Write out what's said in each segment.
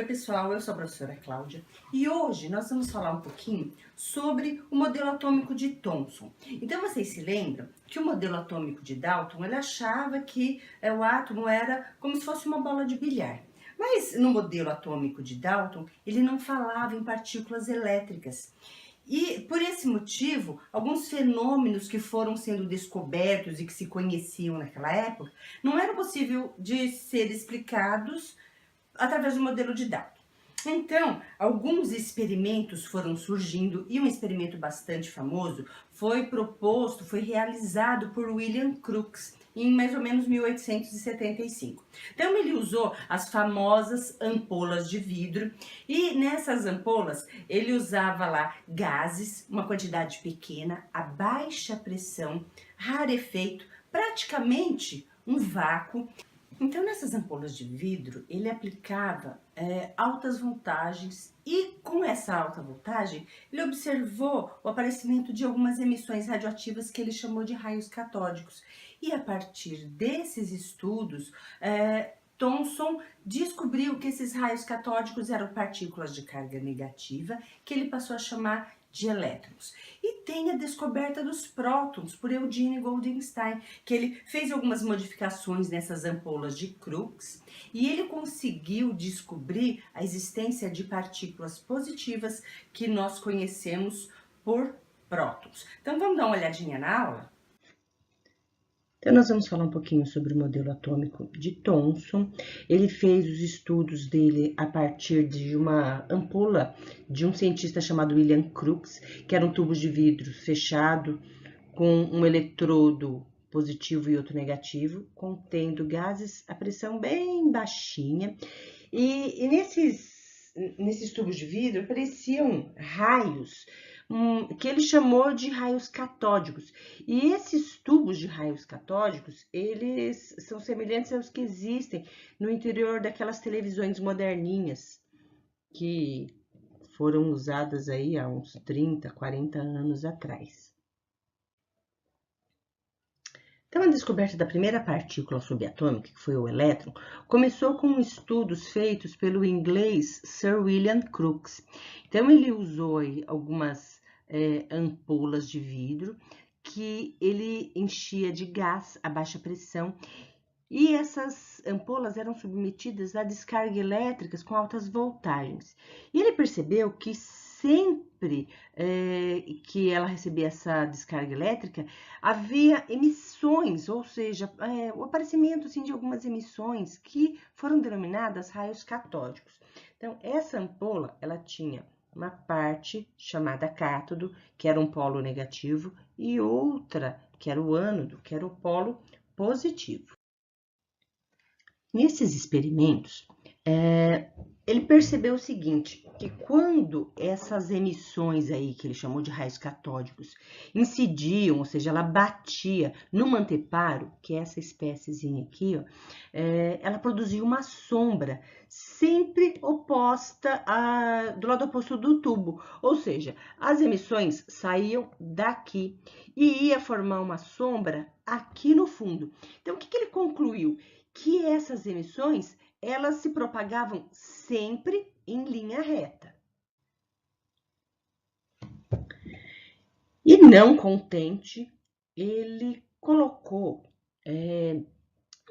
Oi pessoal, eu sou a professora Cláudia e hoje nós vamos falar um pouquinho sobre o modelo atômico de Thomson. Então vocês se lembram que o modelo atômico de Dalton, ele achava que o átomo era como se fosse uma bola de bilhar. Mas no modelo atômico de Dalton, ele não falava em partículas elétricas. E por esse motivo, alguns fenômenos que foram sendo descobertos e que se conheciam naquela época, não era possível de ser explicados através do modelo de Dalton. Então, alguns experimentos foram surgindo e um experimento bastante famoso foi realizado por William Crookes em mais ou menos 1875. Então, ele usou as famosas ampolas de vidro e nessas ampolas ele usava lá gases, uma quantidade pequena, a baixa pressão, rarefeito, praticamente um vácuo. Então, nessas ampolas de vidro, ele aplicava altas voltagens e com essa alta voltagem, ele observou o aparecimento de algumas emissões radioativas que ele chamou de raios catódicos. E a partir desses estudos, Thomson descobriu que esses raios catódicos eram partículas de carga negativa, que ele passou a chamar de elétrons. E tem a descoberta dos prótons por Eugene Goldstein, que ele fez algumas modificações nessas ampolas de Crookes e ele conseguiu descobrir a existência de partículas positivas que nós conhecemos por prótons. Então vamos dar uma olhadinha na aula? Então, nós vamos falar um pouquinho sobre o modelo atômico de Thomson. Ele fez os estudos dele a partir de uma ampola de um cientista chamado William Crookes, que eram tubos de vidro fechado com um eletrodo positivo e outro negativo, contendo gases a pressão bem baixinha. E nesses tubos de vidro apareciam raios que ele chamou de raios catódicos. E esses tubos de raios catódicos, eles são semelhantes aos que existem no interior daquelas televisões moderninhas que foram usadas aí há uns 30, 40 anos atrás. Então, a descoberta da primeira partícula subatômica, que foi o elétron, começou com estudos feitos pelo inglês Sir William Crookes. Então, ele usou aí algumas ampolas de vidro que ele enchia de gás a baixa pressão e essas ampolas eram submetidas a descargas elétricas com altas voltagens. E ele percebeu que sempre que ela recebia essa descarga elétrica, havia emissões, ou seja, o aparecimento assim, de algumas emissões que foram denominadas raios catódicos. Então, essa ampola, ela tinha uma parte chamada cátodo, que era um polo negativo, e outra, que era o ânodo, que era o polo positivo. Nesses experimentos, ele percebeu o seguinte, que quando essas emissões aí, que ele chamou de raios catódicos, incidiam, ou seja, ela batia no anteparo, que é essa espéciezinha aqui, ó, ela produzia uma sombra, sempre oposta do lado oposto do tubo, ou seja, as emissões saíam daqui e ia formar uma sombra aqui no fundo. Então, o que ele concluiu? Que essas emissões, elas se propagavam sempre em linha reta. E não contente, ele colocou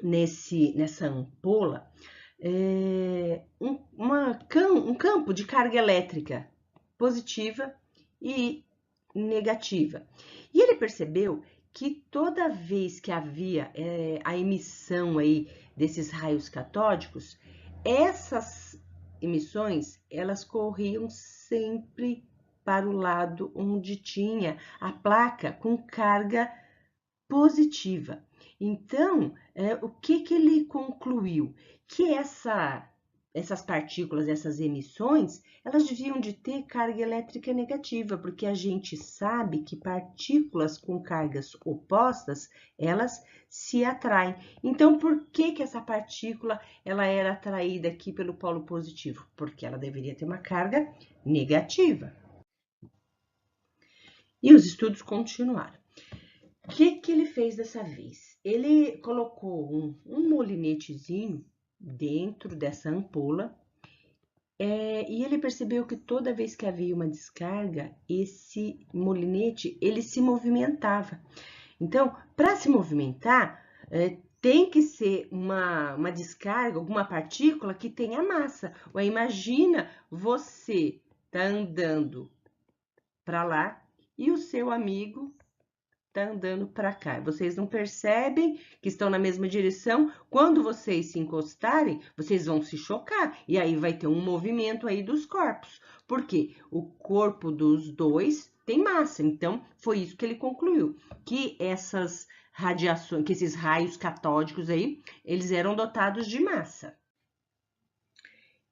nessa ampola um campo de carga elétrica positiva e negativa. E ele percebeu que toda vez que havia a emissão aí desses raios catódicos, essas emissões, elas corriam sempre para o lado onde tinha a placa com carga positiva. Então, o que ele concluiu? Que essas partículas, essas emissões, elas deviam de ter carga elétrica negativa, porque a gente sabe que partículas com cargas opostas, elas se atraem. Então, por que essa partícula ela era atraída aqui pelo polo positivo? Porque ela deveria ter uma carga negativa. E os estudos continuaram. O que ele fez dessa vez? Ele colocou um molinetezinho dentro dessa ampola E ele percebeu que toda vez que havia uma descarga, esse molinete ele se movimentava. Então, para se movimentar, tem que ser uma descarga, alguma partícula que tenha massa. Ué, imagina você tá andando para lá e o seu amigo tá andando para cá. Vocês não percebem que estão na mesma direção. Quando vocês se encostarem, vocês vão se chocar. E aí vai ter um movimento aí dos corpos. Porque o corpo dos dois tem massa. Então, foi isso que ele concluiu. Que essas radiações, que esses raios catódicos aí, eles eram dotados de massa.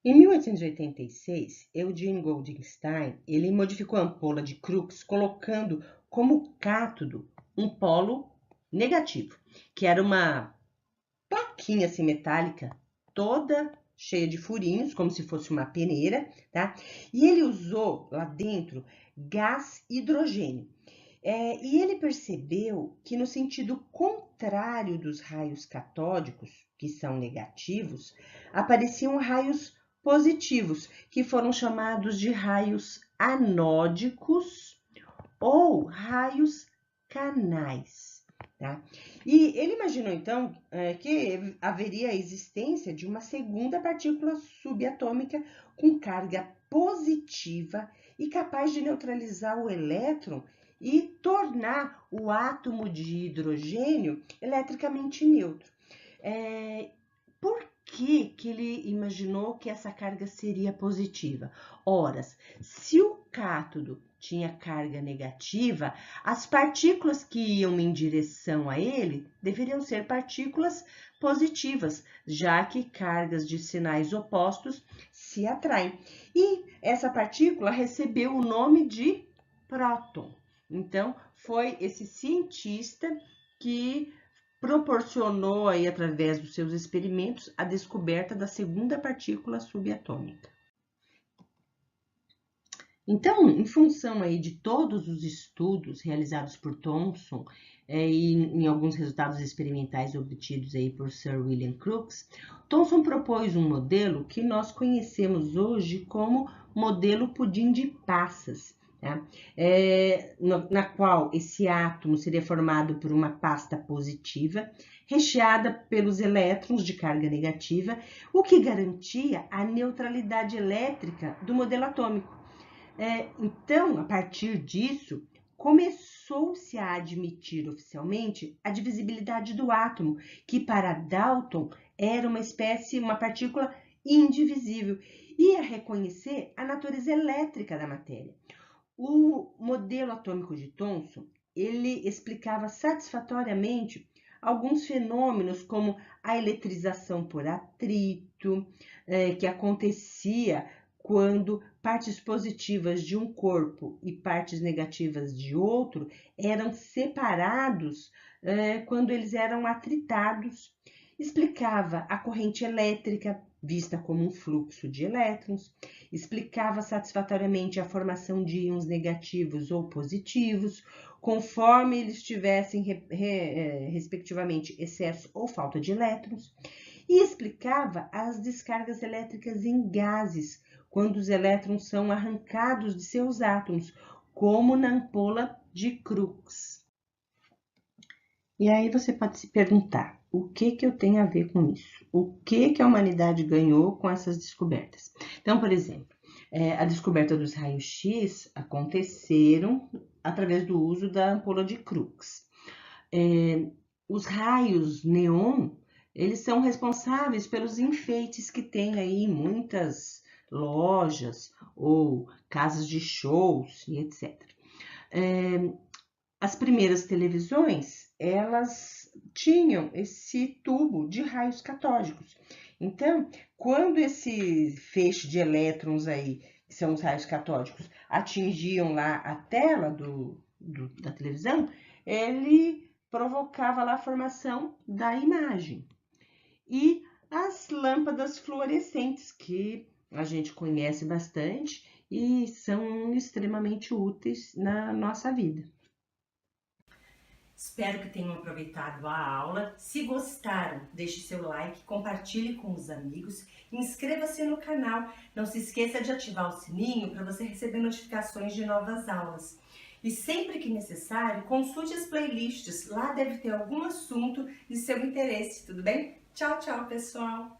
Em 1886, Eugene Goldstein, ele modificou a ampola de Crookes, colocando como cátodo um polo negativo, que era uma plaquinha assim metálica, toda cheia de furinhos, como se fosse uma peneira, tá? E ele usou lá dentro gás hidrogênio. E ele percebeu que no sentido contrário dos raios catódicos, que são negativos, apareciam raios positivos, que foram chamados de raios anódicos ou raios canais. Tá? E ele imaginou, então, que haveria a existência de uma segunda partícula subatômica com carga positiva e capaz de neutralizar o elétron e tornar o átomo de hidrogênio eletricamente neutro. Por que ele imaginou que essa carga seria positiva? Ora, se o cátodo tinha carga negativa, as partículas que iam em direção a ele deveriam ser partículas positivas, já que cargas de sinais opostos se atraem. E essa partícula recebeu o nome de próton. Então, foi esse cientista que proporcionou aí, através dos seus experimentos, a descoberta da segunda partícula subatômica. Então, em função aí de todos os estudos realizados por Thomson e em alguns resultados experimentais obtidos aí por Sir William Crookes, Thomson propôs um modelo que nós conhecemos hoje como modelo pudim de passas, tá? Na qual esse átomo seria formado por uma pasta positiva, recheada pelos elétrons de carga negativa, o que garantia a neutralidade elétrica do modelo atômico. Então, a partir disso, começou-se a admitir oficialmente a divisibilidade do átomo, que para Dalton era uma partícula indivisível, e a reconhecer a natureza elétrica da matéria. O modelo atômico de Thomson, ele explicava satisfatoriamente alguns fenômenos como a eletrização por atrito, que acontecia quando partes positivas de um corpo e partes negativas de outro eram separados quando eles eram atritados. Explicava a corrente elétrica, vista como um fluxo de elétrons, explicava satisfatoriamente a formação de íons negativos ou positivos, conforme eles tivessem, respectivamente, excesso ou falta de elétrons, e explicava as descargas elétricas em gases, quando os elétrons são arrancados de seus átomos, como na ampola de Crookes. E aí você pode se perguntar, o que eu tenho a ver com isso? O que a humanidade ganhou com essas descobertas? Então, por exemplo, a descoberta dos raios-x aconteceram através do uso da ampola de Crookes. Os raios neon, eles são responsáveis pelos enfeites que tem aí em muitas lojas ou casas de shows e etc. As primeiras televisões, elas tinham esse tubo de raios catódicos. Então, quando esse feixe de elétrons aí, que são os raios catódicos, atingiam lá a tela da televisão, ele provocava lá a formação da imagem. E as lâmpadas fluorescentes, que a gente conhece bastante e são extremamente úteis na nossa vida. Espero que tenham aproveitado a aula. Se gostaram, deixe seu like, compartilhe com os amigos, inscreva-se no canal. Não se esqueça de ativar o sininho para você receber notificações de novas aulas. E sempre que necessário, consulte as playlists. Lá deve ter algum assunto de seu interesse, tudo bem? Tchau, tchau, pessoal!